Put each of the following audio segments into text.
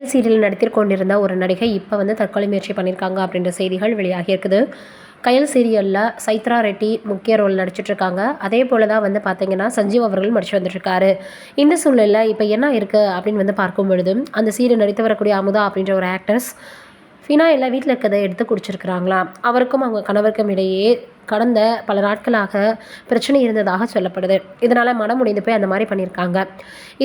Serial நடித்து கொண்டிருந்த ஒரு நடிகை இப்போ வந்து தற்கொலை முயற்சி பண்ணியிருக்காங்க அப்படின்ற செய்திகள் வெளியாகி இருக்குது. கயல் சீரியலில் சைத்ரா ரெட்டி முக்கிய ரோல் நடிச்சிட்ருக்காங்க. அதே போல் தான் வந்து பார்த்திங்கன்னா சஞ்சீவ் அவர்களும் நடிச்சு வந்துட்டுருக்காரு. இந்த சூழ்நிலையில் இப்போ என்ன இருக்குது அப்படின்னு வந்து பார்க்கும் பொழுது, அந்த சீரியல் நடித்து வரக்கூடிய அமுதா அப்படின்ற ஒரு ஆக்டர்ஸ் ஃபினாயிலில் வீட்டில் இருக்கிறத எடுத்து குடிச்சிருக்கிறாங்களாம். அவருக்கும் அவங்க கணவருக்கும் இடையே கடந்த பல நாட்களாக பிரச்சனை இருந்ததாக சொல்லப்படுது. இதனால் மனம் உடைந்து போய் அந்த மாதிரி பண்ணியிருக்காங்க.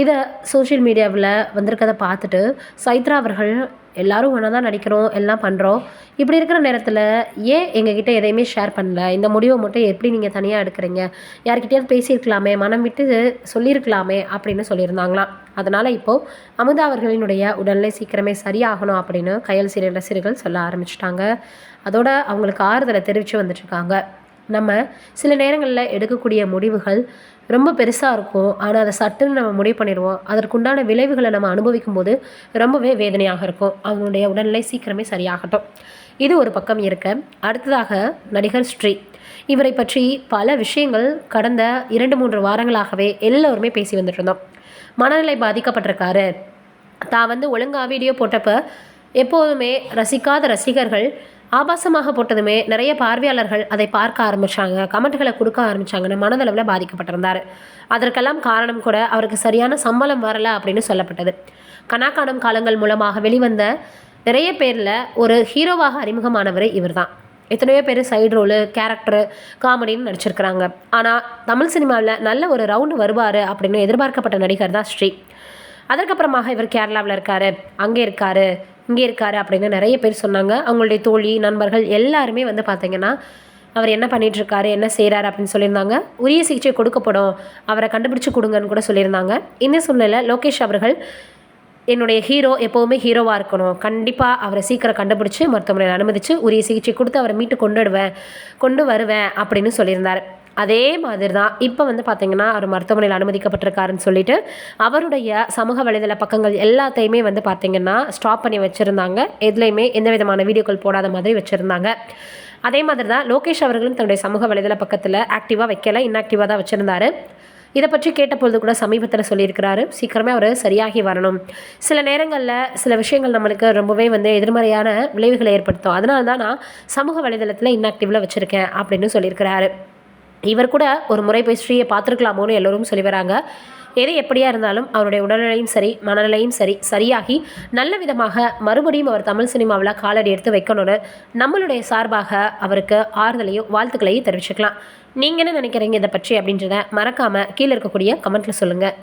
இதை சோஷியல் மீடியாவில் வந்திருக்கதை பார்த்துட்டு சைத்ரா அவர்கள் எல்லாரும் ஒன்றா தான் நடிக்கிறோம், எல்லாம் பண்ணுறோம். இப்படி இருக்கிற நேரத்தில் ஏன் எங்ககிட்ட எதையுமே ஷேர் பண்ணல? இந்த முடிவை மட்டும் எப்படி நீங்கள் தனியாக எடுக்கிறீங்க? யார்கிட்டயாவது பேசியிருக்கலாமே, மனம் விட்டு சொல்லியிருக்கலாமே அப்படின்னு சொல்லியிருந்தாங்களாம். அதனால் இப்போது அமுதா அவர்களினுடைய உடல்நிலை சீக்கிரமே சரியாகணும் அப்படின்னு கயல் சீரியல் ரசிகர்கள் சொல்ல ஆரம்பிச்சிட்டாங்க. அதோட அவங்களுக்கு ஆறுதலை தெரிவித்து வந்துட்டுருக்காங்க. நம்ம சில நேரங்களில் எடுக்கக்கூடிய முடிவுகள் ரொம்ப பெருசாக இருக்கும். ஆனால் அதை சட்டுன்னு நம்ம முடிவு பண்ணிடுவோம். அதற்குண்டான விளைவுகளை நம்ம அனுபவிக்கும் போது ரொம்பவே வேதனையாக இருக்கும். அவங்களுடைய உடல்நிலை சீக்கிரமே சரியாகட்டும். இது ஒரு பக்கம் இருக்க, அடுத்ததாக நடிகர் ஸ்ரீ இவரை பற்றி பல விஷயங்கள் கடந்த 2-3 வாரங்களாகவே எல்லோருமே பேசி வந்துட்டு இருந்தோம். மனநிலை பாதிக்கப்பட்டிருக்காரு. தான் வந்து ஒழுங்காக வீடியோ போட்டப்போ எப்போதுமே ரசிக்காத ரசிகர்கள் ஆபாசமாக போட்டதுமே நிறைய பார்வையாளர்கள் அதை பார்க்க ஆரம்பித்தாங்க, கமெண்ட்களை கொடுக்க ஆரம்பித்தாங்கன்னு மனதளவில் பாதிக்கப்பட்டிருந்தார். அதற்கெல்லாம் காரணம் கூட அவருக்கு சரியான சம்பளம் வரலை அப்படின்னு சொல்லப்பட்டது. கனாக்கானம் காலங்கள் மூலமாக வெளிவந்த நிறைய பேரில் ஒரு ஹீரோவாக அறிமுகமானவர் இவர் தான். எத்தனையோ பேர் சைடு ரோலு, கேரக்டரு, காமெடின்னு நடிச்சிருக்கிறாங்க. ஆனால் தமிழ் சினிமாவில் நல்ல ஒரு ரவுண்டு வருவார் அப்படின்னு எதிர்பார்க்கப்பட்ட நடிகர் தான் ஸ்ரீ. அதற்கப்புறமாக இவர் கேரளாவில் இருக்கார், அங்கே இருக்கார், இங்கே இருக்கார் அப்படின்னு நிறைய பேர் சொன்னாங்க. அவங்களுடைய தோழி, நண்பர்கள் எல்லாருமே வந்து பார்த்திங்கன்னா அவர் என்ன பண்ணிகிட்ருக்காரு, என்ன செய்கிறாரு அப்படின்னு சொல்லியிருந்தாங்க. உரிய சிகிச்சை கொடுக்கப்படும், அவரை கண்டுபிடிச்சி கொடுங்கன்னு கூட சொல்லியிருந்தாங்க. இந்த சூழ்நிலையில் லோகேஷ் அவர்கள் என்னுடைய ஹீரோ எப்போவுமே ஹீரோவாக இருக்கணும், கண்டிப்பாக அவரை சீக்கிரம் கண்டுபிடிச்சி மருத்துவமனையில் அனுமதித்து உரிய சிகிச்சை கொடுத்து அவரை மீட்டு கொண்டு வருவேன் அப்படின்னு சொல்லியிருந்தார். அதே மாதிரி தான் இப்போ வந்து பார்த்திங்கன்னா அவர் மருத்துவமனையில் அனுமதிக்கப்பட்டிருக்காருன்னு சொல்லிட்டு அவருடைய சமூக வலைதள பக்கங்கள் எல்லாத்தையுமே வந்து பார்த்திங்கன்னா ஸ்டாப் பண்ணி வச்சுருந்தாங்க. எதுலேயுமே எந்த விதமான வீடியோக்கள் போடாத மாதிரி வச்சுருந்தாங்க. அதே மாதிரி தான் லோகேஷ் அவர்களும் தன்னுடைய சமூக வலைதள பக்கத்தில் ஆக்டிவாக வைக்கல, இன்ஆக்டிவாக தான் வச்சுருந்தார். இதை பற்றி கேட்டபொழுது கூட சமீபத்தில் சொல்லியிருக்கிறாரு, சீக்கிரமே அவர் சரியாகி வரணும். சில நேரங்களில் சில விஷயங்கள் நம்மளுக்கு ரொம்பவே வந்து எதிர்மறையான விளைவுகளை ஏற்படுத்தும். அதனால தான் நான் சமூக வலைதளத்தில் இன்ஆக்டிவில் வச்சுருக்கேன் அப்படின்னு சொல்லியிருக்கிறாரு. இவர் கூட ஒரு முறை போய் ஸ்ரீயை பார்த்துருக்கலாமோன்னு எல்லோரும் சொல்லி வராங்க. எது எப்படியா இருந்தாலும் அவருடைய உடல்நிலையும் சரி, மனநிலையும் சரியாகி நல்ல விதமாக மறுபடியும் அவர் தமிழ் சினிமாவில் காலடி எடுத்து வைக்கணும்னு நம்மளுடைய சார்பாக அவருக்கு ஆறுதலையும் வாழ்த்துக்களையும் தெரிவிச்சுக்கலாம். நீங்கள் என்ன நினைக்கிறீங்க இதை பற்றி அப்படின்றத மறக்காமல் கீழே இருக்கக்கூடிய கமெண்ட்டில் சொல்லுங்கள்.